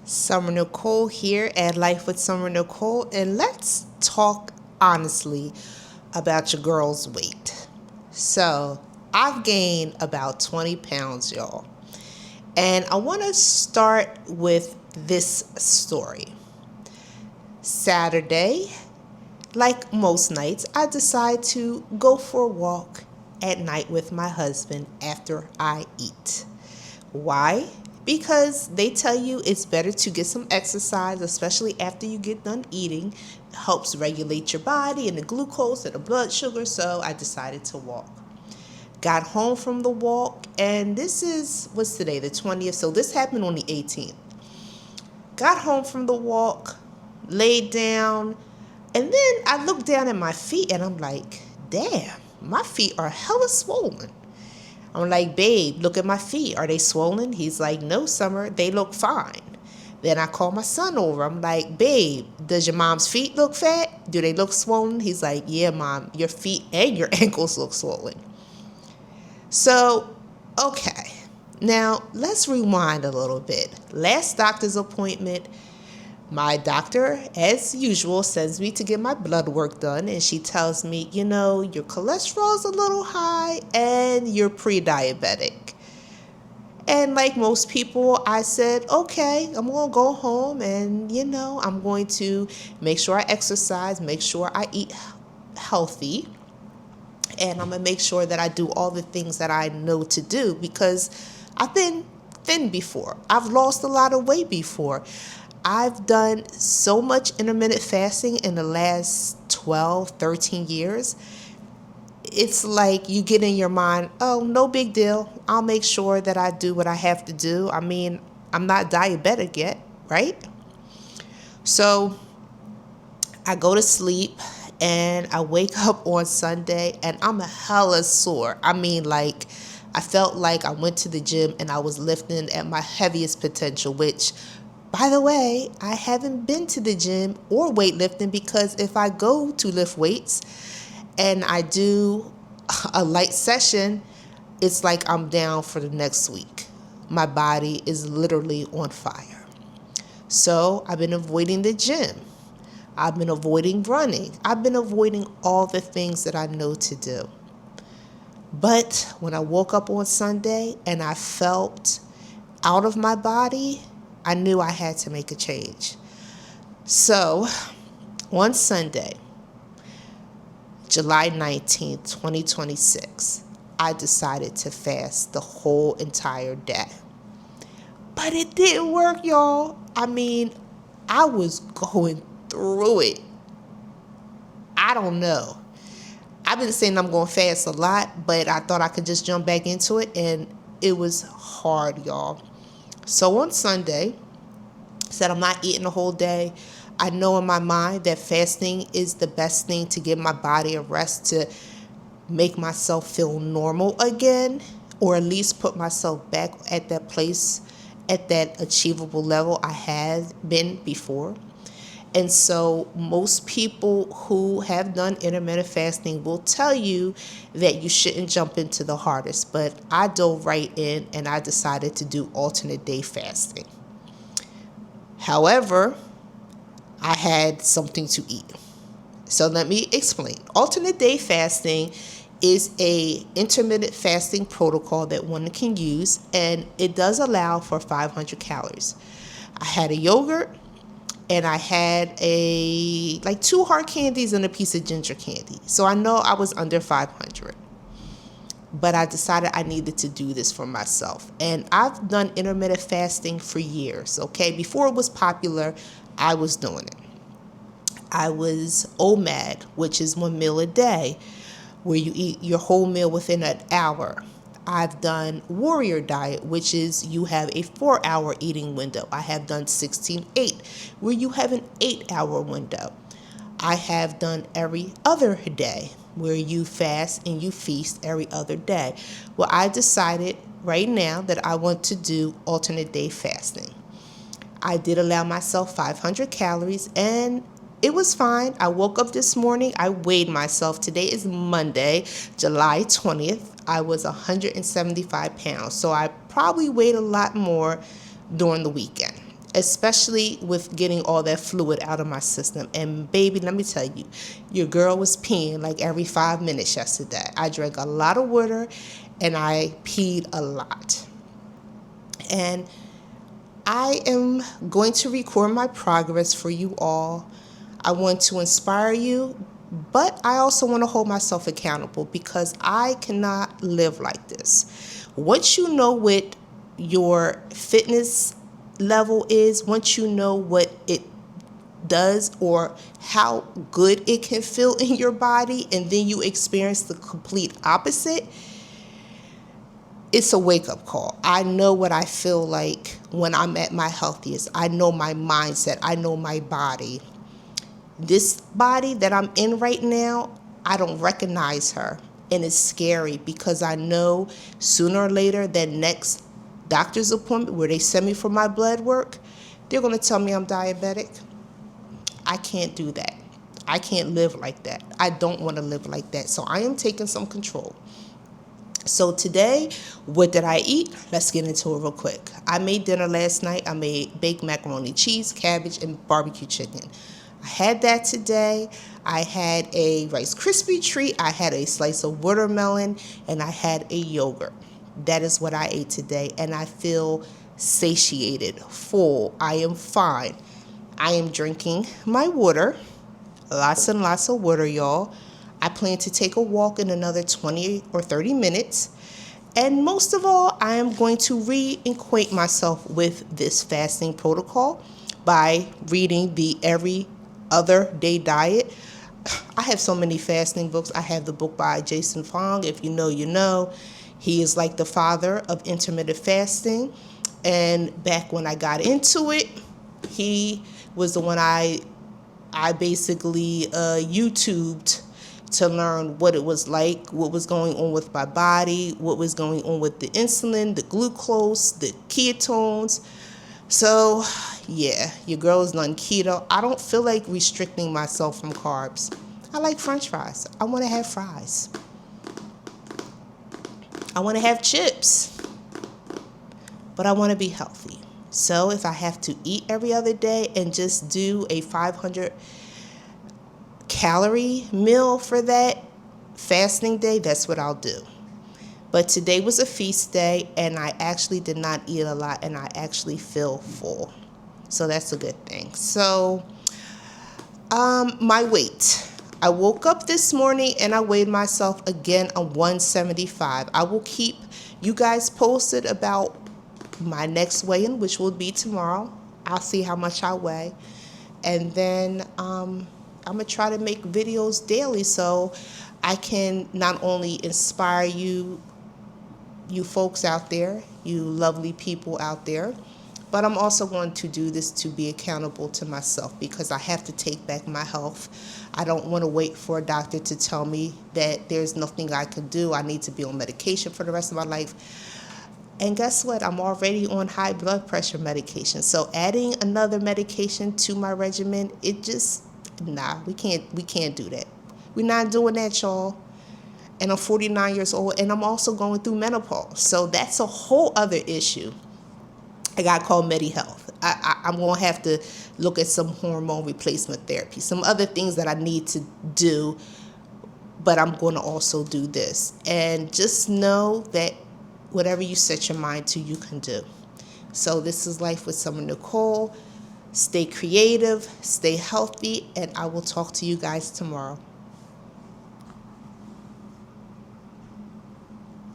Summer Nicole here at Life with Summer Nicole, and let's talk honestly about your girl's weight. So, I've gained about 20 pounds, y'all. And I want to start with this story. Saturday, like most nights, I decide to go for a walk at night with my husband after I eat. Why? Because they tell you it's better to get some exercise, especially after you get done eating. It helps regulate your body and the glucose and the blood sugar, so I decided to walk. Got home from the walk, and what's today, the 20th, so this happened on the 18th. Got home from the walk, laid down, and then I looked down at my feet and I'm like, damn, my feet are hella swollen. I'm like, babe, look at my feet. Are they swollen? He's like, no, Summer, they look fine. Then I call my son over. I'm like, babe, does your mom's feet look fat? Do they look swollen? He's like, yeah, Mom, your feet and your ankles look swollen. So, okay. Now, let's rewind a little bit. Last doctor's appointment, my doctor, as usual, sends me to get my blood work done, and she tells me, your cholesterol's a little high and you're pre-diabetic. And like most people, I said, okay, I'm going to go home and, I'm going to make sure I exercise, make sure I eat healthy, and I'm going to make sure that I do all the things that I know to do because I've been thin before. I've lost a lot of weight before. I've done so much intermittent fasting in the last 12, 13 years. It's like you get in your mind, oh, no big deal. I'll make sure that I do what I have to do. I mean, I'm not diabetic yet, right? So I go to sleep and I wake up on Sunday and I'm hella sore. I mean, like, I felt like I went to the gym and I was lifting at my heaviest potential, which, by the way, I haven't been to the gym or weightlifting because if I go to lift weights and I do a light session, it's like I'm down for the next week. My body is literally on fire. So I've been avoiding the gym. I've been avoiding running. I've been avoiding all the things that I know to do. But when I woke up on Sunday and I felt out of my body, I knew I had to make a change. So on Sunday, July 19th, 2026, I decided to fast the whole entire day. But it didn't work, y'all. I mean, I was going through it. I don't know. I've been saying I'm going to fast a lot, but I thought I could just jump back into it, and it was hard, y'all. So on Sunday, said I'm not eating the whole day. I know in my mind that fasting is the best thing to give my body a rest, to make myself feel normal again, or at least put myself back at that place, at that achievable level I had been before. And so most people who have done intermittent fasting will tell you that you shouldn't jump into the hardest. But I dove right in and I decided to do alternate day fasting. However, I had something to eat. So let me explain. Alternate day fasting is a intermittent fasting protocol that one can use, and it does allow for 500 calories. I had a yogurt, and I had like 2 hard candies and a piece of ginger candy. So I know I was under 500. But I decided I needed to do this for myself. And I've done intermittent fasting for years, okay? Before it was popular, I was doing it. I was OMAD, which is 1 meal a day, where you eat your whole meal within an hour. I've done Warrior Diet, which is you have a 4-hour eating window. I have done 16-8, where you have an 8-hour window. I have done every other day, where you fast and you feast every other day. Well, I decided right now that I want to do alternate day fasting. I did allow myself 500 calories, and it was fine. I woke up this morning. I weighed myself. Today is Monday, July 20th. I was 175 pounds. So I probably weighed a lot more during the weekend. especially with getting all that fluid out of my system. And baby, let me tell you, your girl was peeing like every 5 minutes yesterday. I drank a lot of water and I peed a lot. And I am going to record my progress for you all. I want to inspire you, but I also want to hold myself accountable because I cannot live like this. Once you know what your fitness level is, once you know what it does or how good it can feel in your body, and then you experience the complete opposite, it's a wake-up call. I know what I feel like when I'm at my healthiest. I know my mindset. I know my body. This body that I'm in right now, I don't recognize her. And it's scary because I know sooner or later that next doctor's appointment where they send me for my blood work, they're going to tell me I'm diabetic. I can't do that. I can't live like that. I don't want to live like that. So I am taking some control. So today, what did I eat? Let's get into it real quick. I made dinner last night. I made baked macaroni, cheese, cabbage, and barbecue chicken. I had that today. I had a Rice Krispie treat. I had a slice of watermelon, and I had a yogurt. That is what I ate today, and I feel satiated, full. I am fine. I am drinking my water. Lots and lots of water, y'all. I plan to take a walk in another 20 or 30 minutes. And most of all, I am going to reacquaint myself with this fasting protocol by reading the Every Other Day Diet. I have so many fasting books. I have the book by Jason Fung. If you know, you know. He is like the father of intermittent fasting. And back when I got into it, he was the one I basically YouTubed to learn what it was like, what was going on with my body, what was going on with the insulin, the glucose, the ketones. So, yeah, your girl is on keto. I don't feel like restricting myself from carbs. I like French fries. I want to have fries. I want to have chips. But I want to be healthy. So if I have to eat every other day and just do a 500 calorie meal for that fasting day, that's what I'll do. But today was a feast day, and I actually did not eat a lot, and I actually feel full. So that's a good thing. So my weight. I woke up this morning and I weighed myself again on 175. I will keep you guys posted about my next weigh-in, which will be tomorrow. I'll see how much I weigh. And then I'm going to try to make videos daily so I can not only inspire you folks out there, you lovely people out there, but I'm also going to do this to be accountable to myself because I have to take back my health. I don't want to wait for a doctor to tell me that there's nothing I can do. I need to be on medication for the rest of my life. And guess what? I'm already on high blood pressure medication. So adding another medication to my regimen, it just, we can't do that. We're not doing that, y'all. And I'm 49 years old, and I'm also going through menopause. So that's a whole other issue. I got called MediHealth. I'm going to have to look at some hormone replacement therapy, some other things that I need to do, but I'm going to also do this. And just know that whatever you set your mind to, you can do. So this is Life with Summer Nicole. Stay creative, stay healthy, and I will talk to you guys tomorrow.